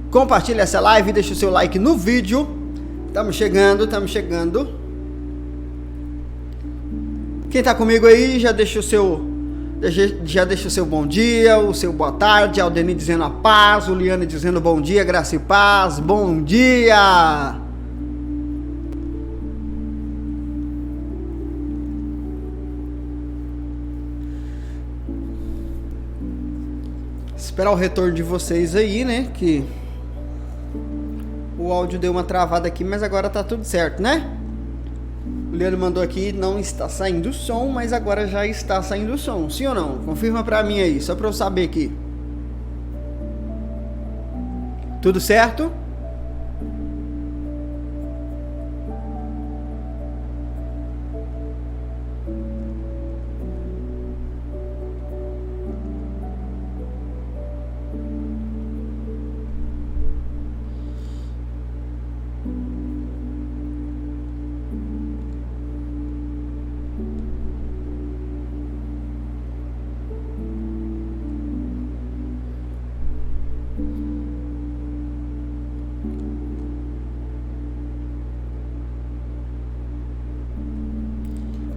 Compartilha essa live, deixa o seu like no vídeo. Estamos chegando. Quem tá comigo aí, já deixa o seu bom dia, o seu boa tarde. Aldeni dizendo a paz, o Liane dizendo bom dia, graça e paz, bom dia. Esperar o retorno de vocês aí, né, que o áudio deu uma travada aqui, mas agora tá tudo certo, né? O Leandro mandou aqui, não está saindo o som, mas agora já está saindo o som. Sim ou não? Confirma pra mim aí, só pra eu saber aqui. Tudo certo?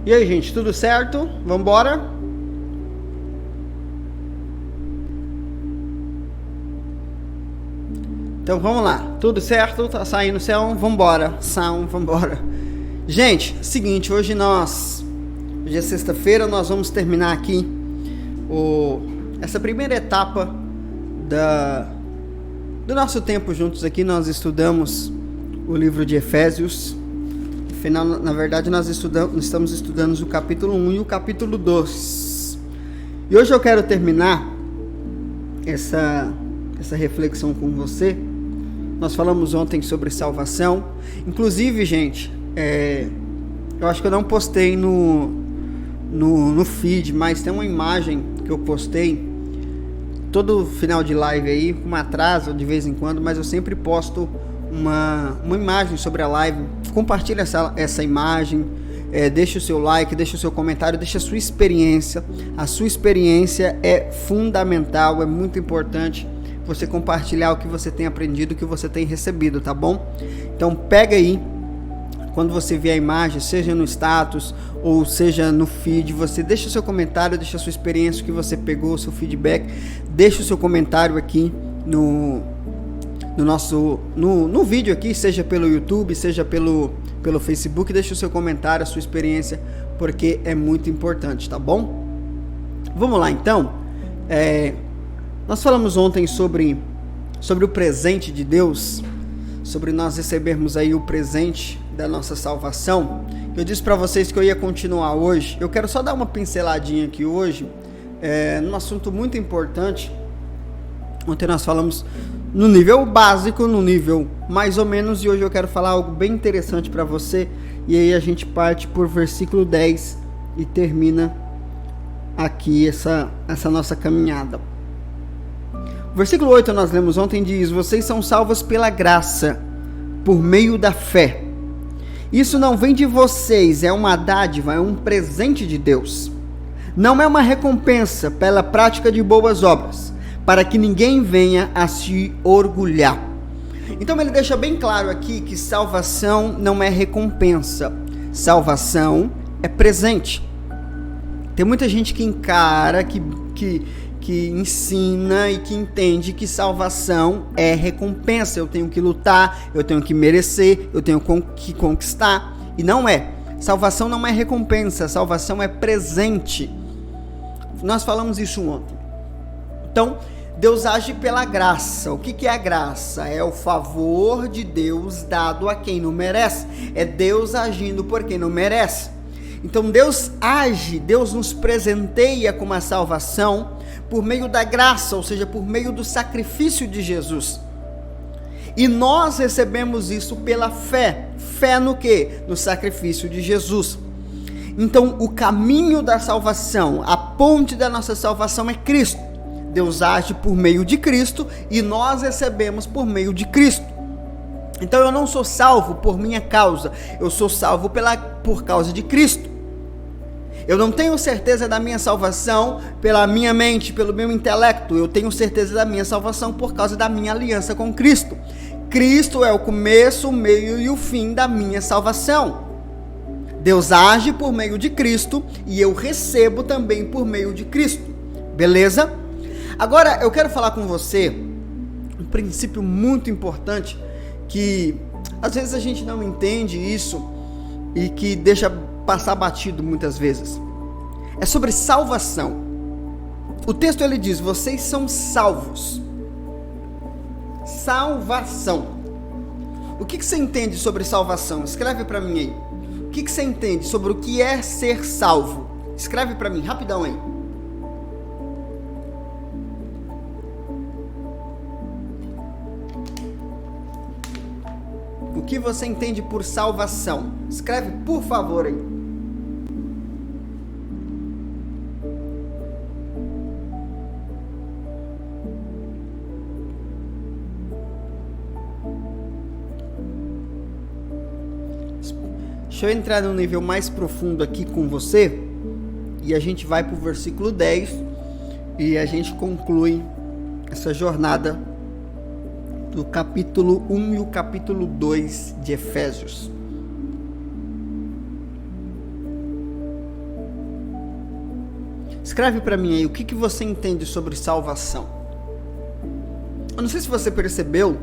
E aí, gente, tudo certo? Vamos embora? Então vamos lá, tudo certo? Tá saindo o som? Vambora. Vambora. Gente, seguinte, hoje é sexta-feira, nós vamos terminar aqui essa primeira etapa do nosso tempo juntos aqui. Nós estudamos o livro de Efésios. Afinal, na verdade, nós estamos estudando o capítulo 1 e o capítulo 2. E hoje eu quero terminar essa reflexão com você. Nós falamos ontem sobre salvação. Inclusive, gente, eu acho que eu não postei no feed, mas tem uma imagem que eu postei todo final de live aí, com um atraso de vez em quando, mas eu sempre posto uma imagem sobre a live. Compartilha essa imagem, deixa o seu like, deixa o seu comentário, deixa a sua experiência. A sua experiência é fundamental, é muito importante você compartilhar o que você tem aprendido, o que você tem recebido, tá bom? Então pega aí, quando você vê a imagem, seja no status ou seja no feed, você deixa o seu comentário, deixa a sua experiência, o que você pegou, o seu feedback, deixa o seu comentário aqui no vídeo aqui, seja pelo YouTube, seja pelo Facebook, deixa o seu comentário, a sua experiência, porque é muito importante, tá bom? Vamos lá então. Nós falamos ontem sobre o presente de Deus, sobre nós recebermos aí o presente da nossa salvação. Eu disse para vocês que eu ia continuar hoje. Eu quero só dar uma pinceladinha aqui hoje, num assunto muito importante. Ontem nós falamos no nível básico, no nível mais ou menos, e hoje eu quero falar algo bem interessante para você, e aí a gente parte por versículo 10 e termina aqui essa nossa caminhada. O versículo 8 nós lemos ontem, diz: vocês são salvos pela graça, por meio da fé. Isso não vem de vocês, é uma dádiva, é um presente de Deus. Não é uma recompensa pela prática de boas obras, para que ninguém venha a se orgulhar. Então ele deixa bem claro aqui que salvação não é recompensa, salvação é presente. Tem muita gente que encara, que ensina e que entende que salvação é recompensa. Eu tenho que lutar, eu tenho que merecer, eu tenho que conquistar. E não é. Salvação não é recompensa, salvação é presente. Nós falamos isso ontem. Então, Deus age pela graça. O que é a graça? É o favor de Deus dado a quem não merece. É Deus agindo por quem não merece. Então Deus age, Deus nos presenteia com uma salvação por meio da graça, ou seja, por meio do sacrifício de Jesus. E nós recebemos isso pela fé. Fé no quê? No sacrifício de Jesus. Então, o caminho da salvação, a ponte da nossa salvação é Cristo. Deus age por meio de Cristo e nós recebemos por meio de Cristo. Então, eu não sou salvo por minha causa, eu sou salvo por causa de Cristo. Eu não tenho certeza da minha salvação pela minha mente, pelo meu intelecto. Eu tenho certeza da minha salvação por causa da minha aliança com Cristo. Cristo é o começo, o meio e o fim da minha salvação. Deus age por meio de Cristo e eu recebo também por meio de Cristo. Beleza? Agora, eu quero falar com você um princípio muito importante que às vezes a gente não entende isso e que deixa passar batido muitas vezes. É sobre salvação. O texto ele diz: vocês são salvos. Salvação. O que você entende sobre salvação? Escreve para mim aí. O que você entende sobre o que é ser salvo? Escreve para mim, rapidão aí. O que você entende por salvação? Escreve, por favor, aí. Deixa eu entrar num nível mais profundo aqui com você e a gente vai para o versículo 10 e a gente conclui essa jornada do capítulo 1 e o capítulo 2 de Efésios. Escreve para mim aí, o que você entende sobre salvação? Eu não sei se você percebeu,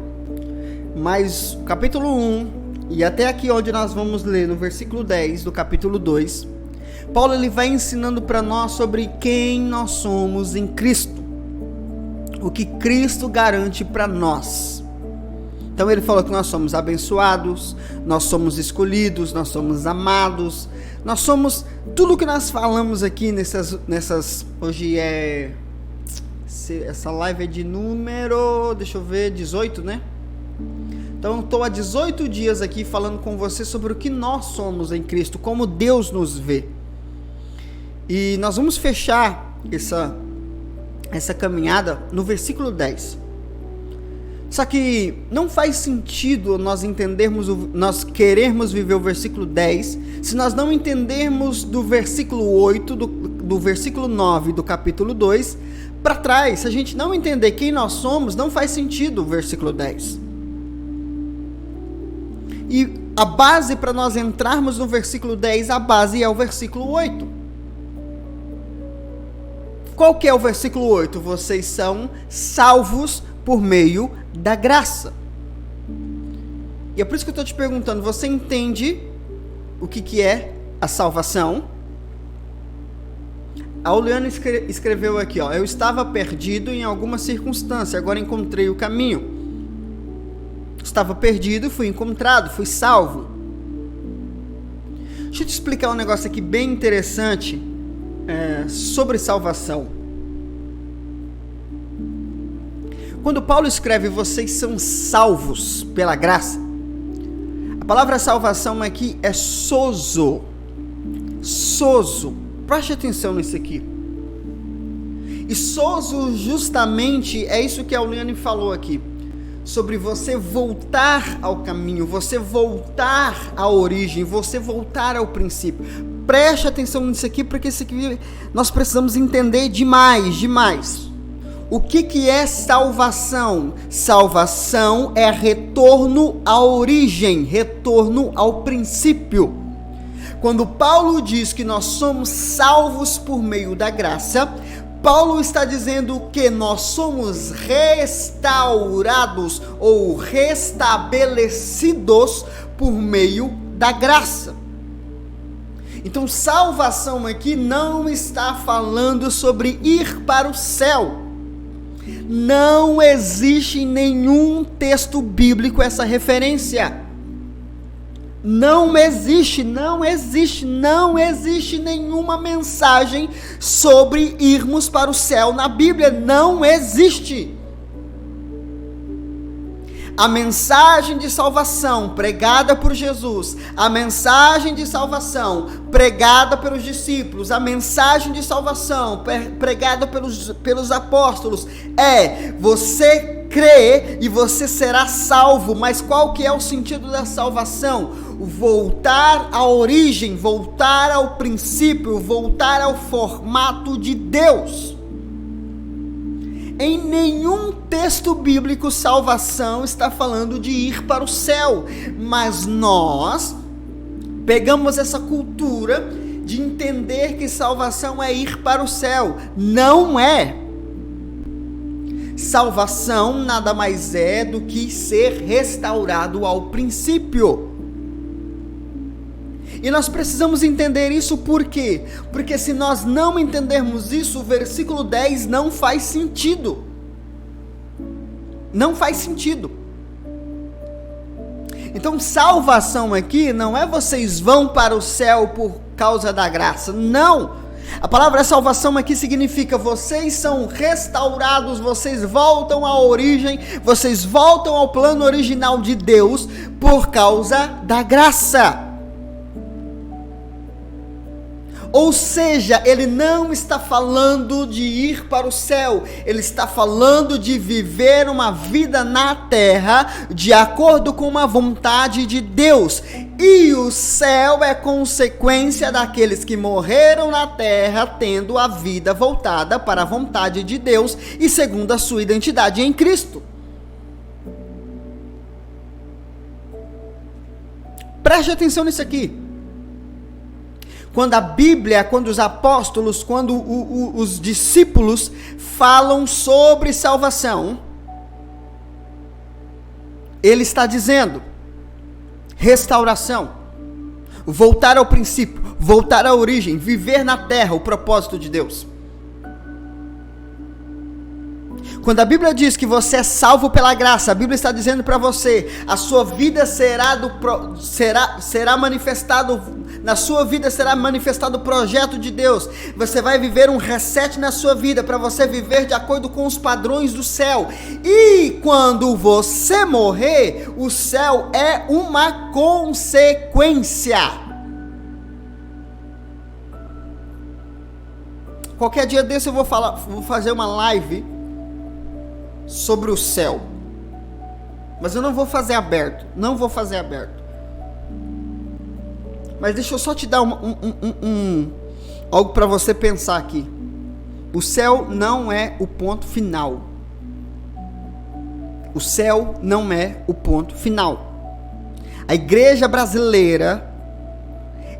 mas o capítulo 1 e até aqui onde nós vamos ler no versículo 10 do capítulo 2, Paulo ele vai ensinando para nós sobre quem nós somos em Cristo. O que Cristo garante para nós. Então ele falou que nós somos abençoados, nós somos escolhidos, nós somos amados, nós somos tudo que nós falamos aqui nessas hoje essa live é de número, deixa eu ver, 18, né? Então eu estou há 18 dias aqui falando com você sobre o que nós somos em Cristo, como Deus nos vê. E nós vamos fechar essa caminhada no versículo 10. Só que não faz sentido nós nós querermos viver o versículo 10 se nós não entendermos do versículo 8, do versículo 9 do capítulo 2 para trás. Se a gente não entender quem nós somos, não faz sentido o versículo 10. E a base para nós entrarmos no versículo 10, a base é o versículo 8. Qual que é o versículo 8? Vocês são salvos por meio da graça. E é por isso que eu estou te perguntando, você entende o que é a salvação? A Oliana escreveu aqui, ó: eu estava perdido em alguma circunstância, agora encontrei o caminho. Estava perdido, fui encontrado, fui salvo. Deixa eu te explicar um negócio aqui bem interessante sobre salvação. Quando Paulo escreve vocês são salvos pela graça, a palavra salvação aqui é sozo. Sozo. Preste atenção nisso aqui. E sozo justamente é isso que a Uliane falou aqui. Sobre você voltar ao caminho, você voltar à origem, você voltar ao princípio. Preste atenção nisso aqui, porque isso aqui nós precisamos entender demais. O que é salvação? Salvação é retorno à origem, retorno ao princípio. Quando Paulo diz que nós somos salvos por meio da graça, Paulo está dizendo que nós somos restaurados ou restabelecidos por meio da graça. Então, salvação aqui não está falando sobre ir para o céu. Não existe em nenhum texto bíblico essa referência. Não existe nenhuma mensagem sobre irmos para o céu na Bíblia. Não existe. A mensagem de salvação pregada por Jesus, a mensagem de salvação pregada pelos discípulos, a mensagem de salvação pregada pelos apóstolos é: você crê e você será salvo. Mas qual que é o sentido da salvação? Voltar à origem, voltar ao princípio, voltar ao formato de Deus. Em nenhum texto bíblico salvação está falando de ir para o céu, mas nós pegamos essa cultura de entender que salvação é ir para o céu. Não é. Salvação nada mais é do que ser restaurado ao princípio. E nós precisamos entender isso por quê? Porque se nós não entendermos isso, o versículo 10 não faz sentido. Não faz sentido. Então, salvação aqui não é vocês vão para o céu por causa da graça. Não! A palavra salvação aqui significa vocês são restaurados, vocês voltam à origem, vocês voltam ao plano original de Deus por causa da graça. Ou seja, ele não está falando de ir para o céu, ele está falando de viver uma vida na terra de acordo com uma vontade de Deus. E o céu é consequência daqueles que morreram na terra tendo a vida voltada para a vontade de Deus e segundo a sua identidade em Cristo. Preste atenção nisso aqui. Quando a Bíblia, quando os apóstolos, quando os discípulos falam sobre salvação, ele está dizendo restauração, voltar ao princípio, voltar à origem, viver na terra, o propósito de Deus. Quando a Bíblia diz que você é salvo pela graça, a Bíblia está dizendo para você, a sua vida será manifestado, na sua vida será manifestado o projeto de Deus. Você vai viver um reset na sua vida, para você viver de acordo com os padrões do céu. E quando você morrer, o céu é uma consequência. Qualquer dia desse eu vou fazer uma live sobre o céu, mas eu não vou fazer aberto, mas deixa eu só te dar algo para você pensar aqui. O céu não é o ponto final. O céu não é o ponto final. A igreja brasileira,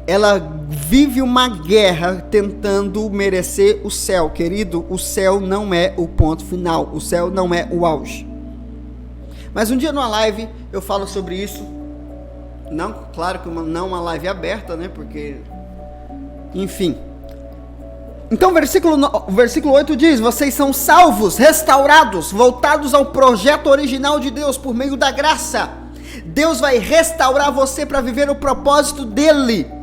ela vive uma guerra tentando merecer o céu. Querido, o céu não é o ponto final. O céu não é o auge. Mas um dia numa live eu falo sobre isso. Não, claro que não uma live aberta, né? Porque, enfim. Então, versículo 8 diz: vocês são salvos, restaurados, voltados ao projeto original de Deus por meio da graça. Deus vai restaurar você para viver o propósito dele.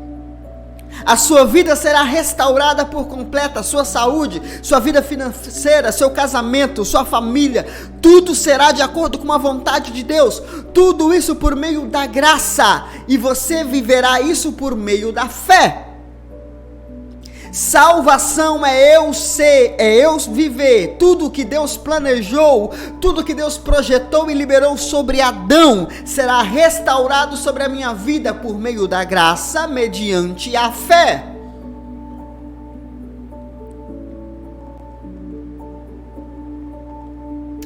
A sua vida será restaurada por completa, sua saúde, sua vida financeira, seu casamento, sua família, tudo será de acordo com a vontade de Deus, tudo isso por meio da graça, e você viverá isso por meio da fé. Salvação é eu ser, é eu viver tudo que Deus planejou, tudo que Deus projetou e liberou sobre Adão, será restaurado sobre a minha vida por meio da graça, mediante a fé.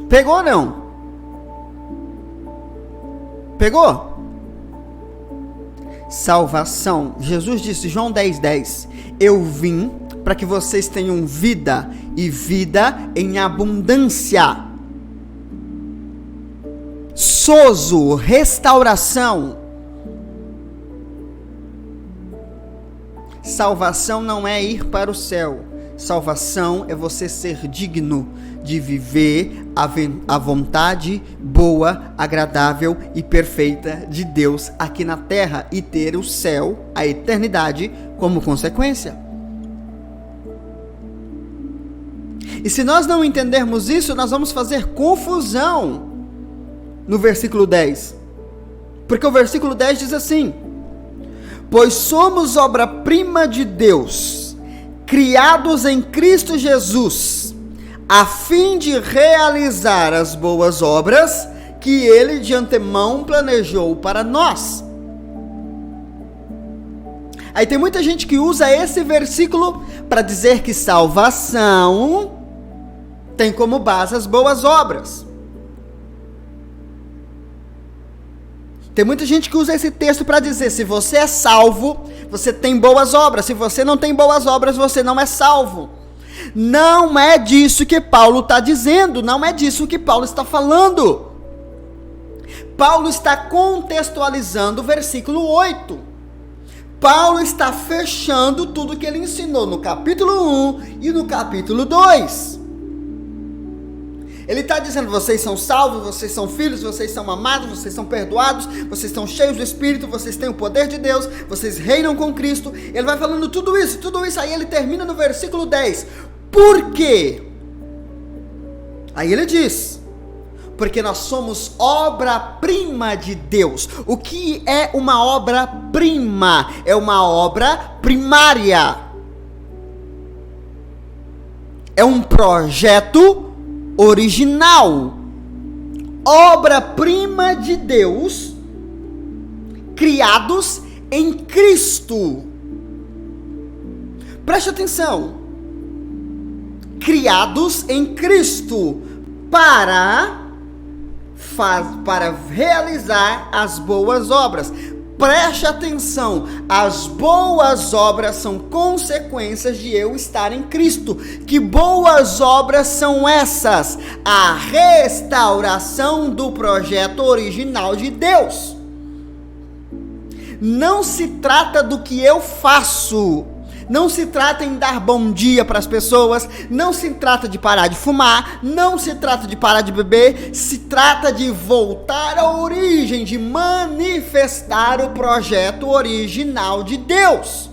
Pegou ou não? Pegou? Salvação. Jesus disse, João 10:10, eu vim para que vocês tenham vida e vida em abundância. Sozo, restauração. Salvação não é ir para o céu. Salvação é você ser digno de viver a vontade boa, agradável e perfeita de Deus aqui na terra e ter o céu, a eternidade, como consequência. E se nós não entendermos isso, nós vamos fazer confusão no versículo 10. Porque o versículo 10 diz assim: pois somos obra-prima de Deus, criados em Cristo Jesus, a fim de realizar as boas obras que Ele de antemão planejou para nós. Aí tem muita gente que usa esse versículo para dizer que salvação tem como base as boas obras. Tem muita gente que usa esse texto para dizer: se você é salvo, você tem boas obras. Se você não tem boas obras, você não é salvo. Não é disso que Paulo está dizendo. Não é disso que Paulo está falando. Paulo está contextualizando o versículo 8. Paulo está fechando tudo que ele ensinou no capítulo 1 e no capítulo 2. Ele está dizendo: vocês são salvos, vocês são filhos, vocês são amados, vocês são perdoados, vocês estão cheios do Espírito, vocês têm o poder de Deus, vocês reinam com Cristo. Ele vai falando tudo isso, aí ele termina no versículo 10. Por quê? Aí ele diz: porque nós somos obra-prima de Deus. O que é uma obra-prima? É uma obra primária. É um projeto original. Obra-prima de Deus, criados em Cristo. Preste atenção. Criados em Cristo para realizar as boas obras. Preste atenção, as boas obras são consequências de eu estar em Cristo. Que boas obras são essas? A restauração do projeto original de Deus. Não se trata do que eu faço. Não se trata em dar bom dia para as pessoas, não se trata de parar de fumar, não se trata de parar de beber, se trata de voltar à origem, de manifestar o projeto original de Deus.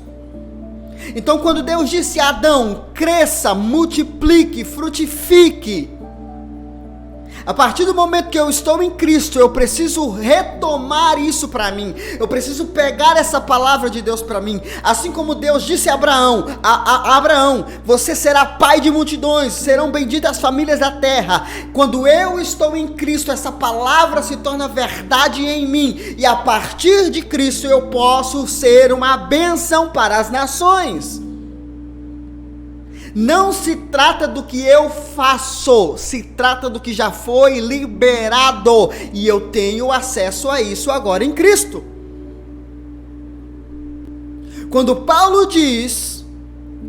Então, quando Deus disse a Adão: cresça, multiplique, frutifique, a partir do momento que eu estou em Cristo, eu preciso retomar isso para mim. Eu preciso pegar essa palavra de Deus para mim. Assim como Deus disse a Abraão, Abraão, você será pai de multidões, serão benditas as famílias da terra. Quando eu estou em Cristo, essa palavra se torna verdade em mim. E a partir de Cristo eu posso ser uma bênção para as nações. Não se trata do que eu faço, se trata do que já foi liberado, e eu tenho acesso a isso agora em Cristo. Quando Paulo diz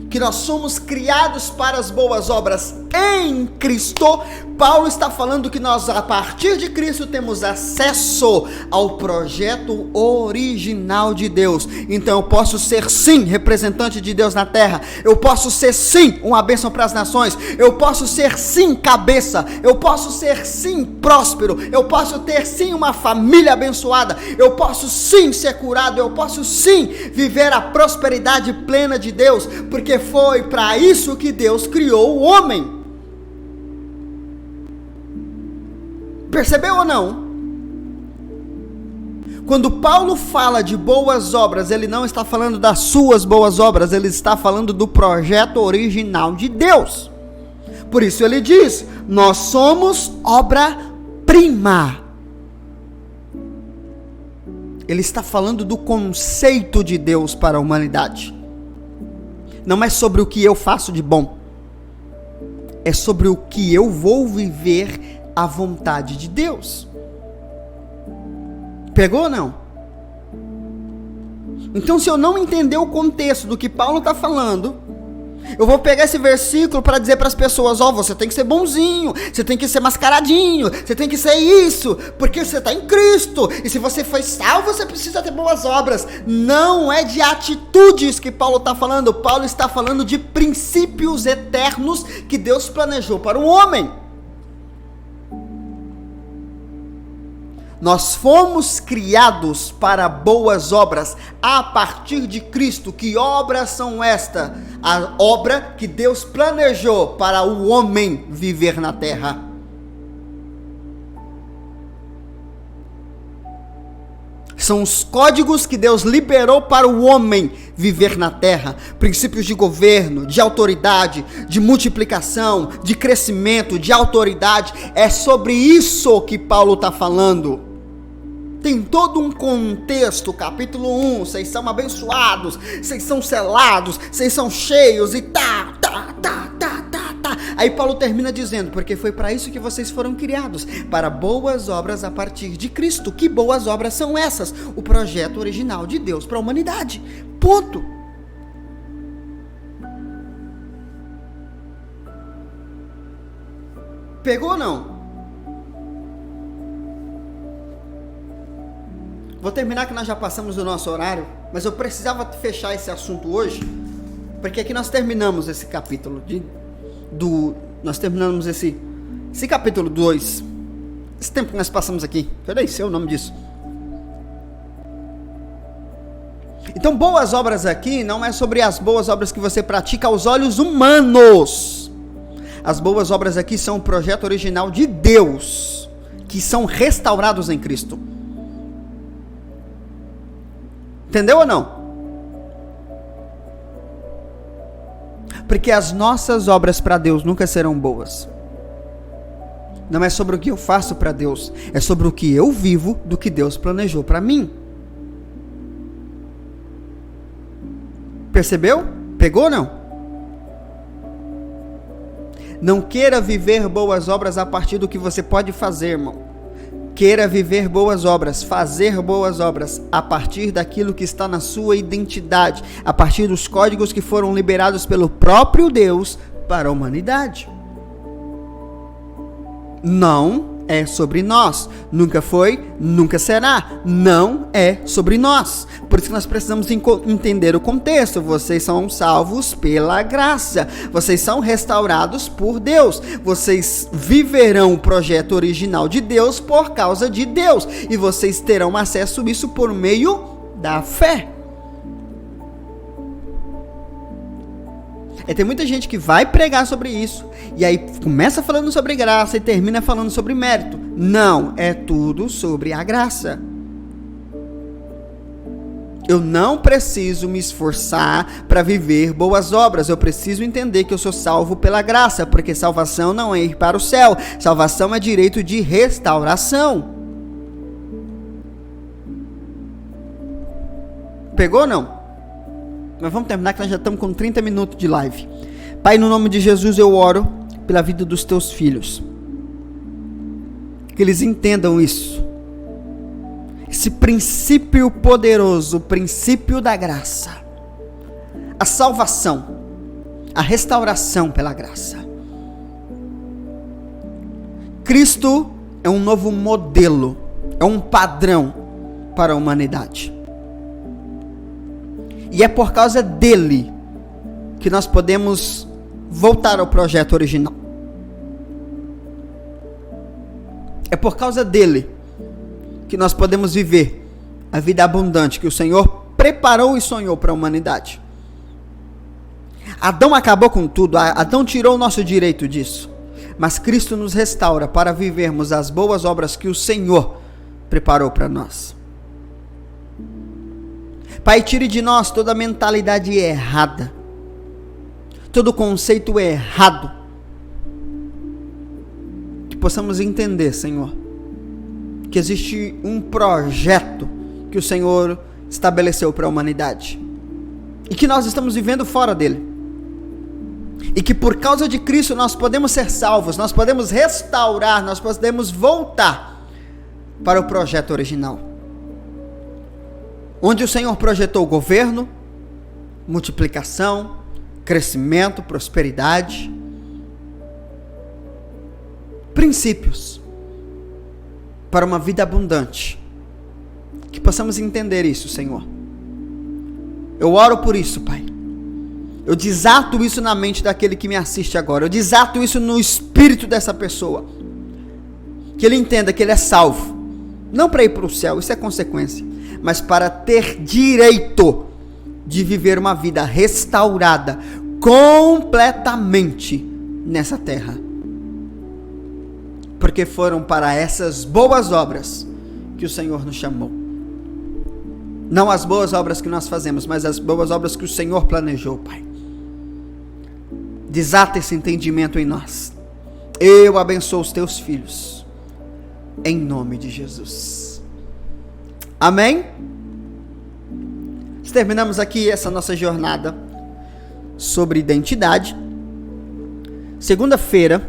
que nós somos criados para as boas obras em Cristo, Paulo está falando que nós, a partir de Cristo, temos acesso ao projeto original de Deus. Então eu posso ser sim representante de Deus na terra, eu posso ser sim uma bênção para as nações, eu posso ser sim cabeça, eu posso ser sim próspero, eu posso ter sim uma família abençoada, eu posso sim ser curado, eu posso sim viver a prosperidade plena de Deus, porque foi para isso que Deus criou o homem. Percebeu ou não? Quando Paulo fala de boas obras, ele não está falando das suas boas obras, ele está falando do projeto original de Deus. Por isso ele diz: nós somos obra-prima. Ele está falando do conceito de Deus para a humanidade. Não é sobre o que eu faço de bom, é sobre o que eu vou viver a vontade de Deus. Pegou ou não? Então, se eu não entender o contexto do que Paulo está falando, eu vou pegar esse versículo para dizer para as pessoas: ó, você tem que ser bonzinho, você tem que ser mascaradinho, você tem que ser isso, porque você está em Cristo, e se você foi salvo, você precisa ter boas obras. Não é de atitudes que Paulo está falando. Paulo está falando de princípios eternos que Deus planejou para o homem. Nós fomos criados para boas obras a partir de Cristo. Que obras são estas? A obra que Deus planejou para o homem viver na terra. São os códigos que Deus liberou para o homem viver na terra. Princípios de governo, de autoridade, de multiplicação, de crescimento, de autoridade. É sobre isso que Paulo está falando. Tem todo um contexto, capítulo 1, vocês são abençoados, vocês são selados, vocês são cheios e tá. Aí Paulo termina dizendo, porque foi para isso que vocês foram criados, para boas obras a partir de Cristo. Que boas obras são essas? O projeto original de Deus para a humanidade. Ponto. Pegou ou não? Vou terminar que nós já passamos do nosso horário, mas eu precisava fechar esse assunto hoje, porque aqui nós terminamos esse capítulo nós terminamos esse capítulo 2, esse tempo que nós passamos aqui, eu nem sei o nome disso. Então, boas obras aqui não é sobre as boas obras que você pratica aos olhos humanos. As boas obras aqui são o projeto original de Deus, que são restaurados em Cristo. Entendeu ou não? Porque as nossas obras para Deus nunca serão boas. Não é sobre o que eu faço para Deus, é sobre o que eu vivo do que Deus planejou para mim. Percebeu? Pegou ou não? Não queira viver boas obras a partir do que você pode fazer, irmão. Queira viver boas obras, fazer boas obras a partir daquilo que está na sua identidade, a partir dos códigos que foram liberados pelo próprio Deus para a humanidade. Não é sobre nós, nunca foi, nunca será, não é sobre nós. Por isso que nós precisamos entender o contexto. Vocês são salvos pela graça, vocês são restaurados por Deus, vocês viverão o projeto original de Deus por causa de Deus, e vocês terão acesso a isso por meio da fé. Tem muita gente que vai pregar sobre isso, e aí começa falando sobre graça e termina falando sobre mérito. Não, é tudo sobre a graça. Eu não preciso me esforçar para viver boas obras, eu preciso entender que eu sou salvo pela graça, porque salvação não é ir para o céu, salvação é direito de restauração. Pegou ou não? Mas vamos terminar que nós já estamos com 30 minutos de live. Pai, no nome de Jesus eu oro pela vida dos teus filhos. Que eles entendam isso. Esse princípio poderoso, o princípio da graça. A salvação, a restauração pela graça. Cristo é um novo modelo, é um padrão para a humanidade. E é por causa dele que nós podemos voltar ao projeto original. É por causa dele que nós podemos viver a vida abundante que o Senhor preparou e sonhou para a humanidade. Adão acabou com tudo, Adão tirou o nosso direito disso. Mas Cristo nos restaura para vivermos as boas obras que o Senhor preparou para nós. Pai, tire de nós toda a mentalidade errada, todo conceito errado, que possamos entender, Senhor, que existe um projeto que o Senhor estabeleceu para a humanidade, e que nós estamos vivendo fora dele, e que por causa de Cristo nós podemos ser salvos, nós podemos restaurar, nós podemos voltar para o projeto original. Onde o Senhor projetou governo, multiplicação, crescimento, prosperidade, princípios para uma vida abundante. Que possamos entender isso, Senhor. Eu oro por isso, Pai. Eu desato isso na mente daquele que me assiste agora. Eu desato isso no espírito dessa pessoa. Que ele entenda que ele é salvo. Não para ir para o céu, isso é consequência. Mas para ter direito de viver uma vida restaurada completamente nessa terra. Porque foram para essas boas obras que o Senhor nos chamou. Não as boas obras que nós fazemos, mas as boas obras que o Senhor planejou, Pai. Desata esse entendimento em nós. Eu abençoo os teus filhos. Em nome de Jesus. Amém? Terminamos aqui essa nossa jornada sobre identidade. Segunda-feira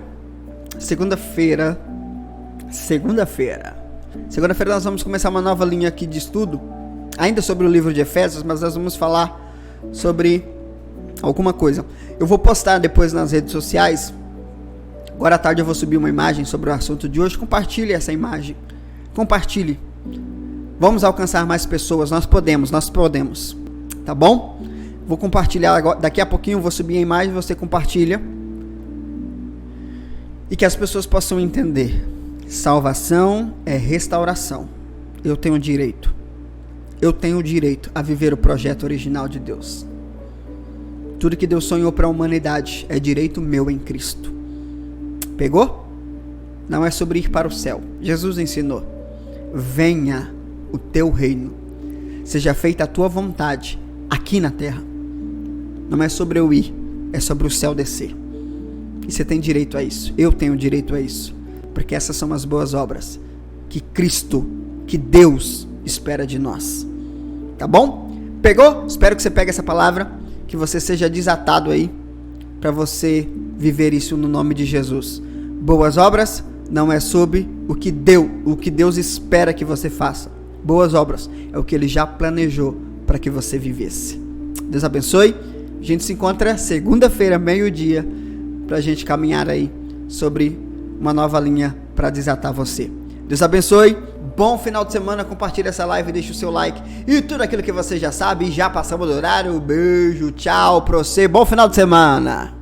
nós vamos começar uma nova linha aqui de estudo, ainda sobre o livro de Efésios, mas nós vamos falar sobre alguma coisa. Eu vou postar depois nas redes sociais. Agora à tarde eu vou subir uma imagem sobre o assunto de hoje. Compartilhe essa imagem. Compartilhe. Vamos alcançar mais pessoas. Nós podemos. Tá bom? Vou compartilhar agora. Daqui a pouquinho eu vou subir a imagem. Você compartilha. E que as pessoas possam entender. Salvação é restauração. Eu tenho direito a viver o projeto original de Deus. Tudo que Deus sonhou para a humanidade é direito meu em Cristo. Pegou? Não é sobre ir para o céu. Jesus ensinou: venha o teu reino, seja feita a tua vontade aqui na terra. Não é sobre eu ir, é sobre o céu descer. E você tem direito a isso. Eu tenho direito a isso, porque essas são as boas obras que Cristo, que Deus espera de nós. Tá bom? Pegou? Espero que você pegue essa palavra, que você seja desatado aí, para você viver isso no nome de Jesus. Boas obras não é sobre o que Deus espera que você faça. Boas obras é o que Ele já planejou para que você vivesse. Deus abençoe. A gente se encontra segunda-feira, meio-dia, para a gente caminhar aí sobre uma nova linha para desatar você. Deus abençoe. Bom final de semana. Compartilha essa live, deixa o seu like e tudo aquilo que você já sabe. Já passamos do horário. Beijo, tchau pra você. Bom final de semana.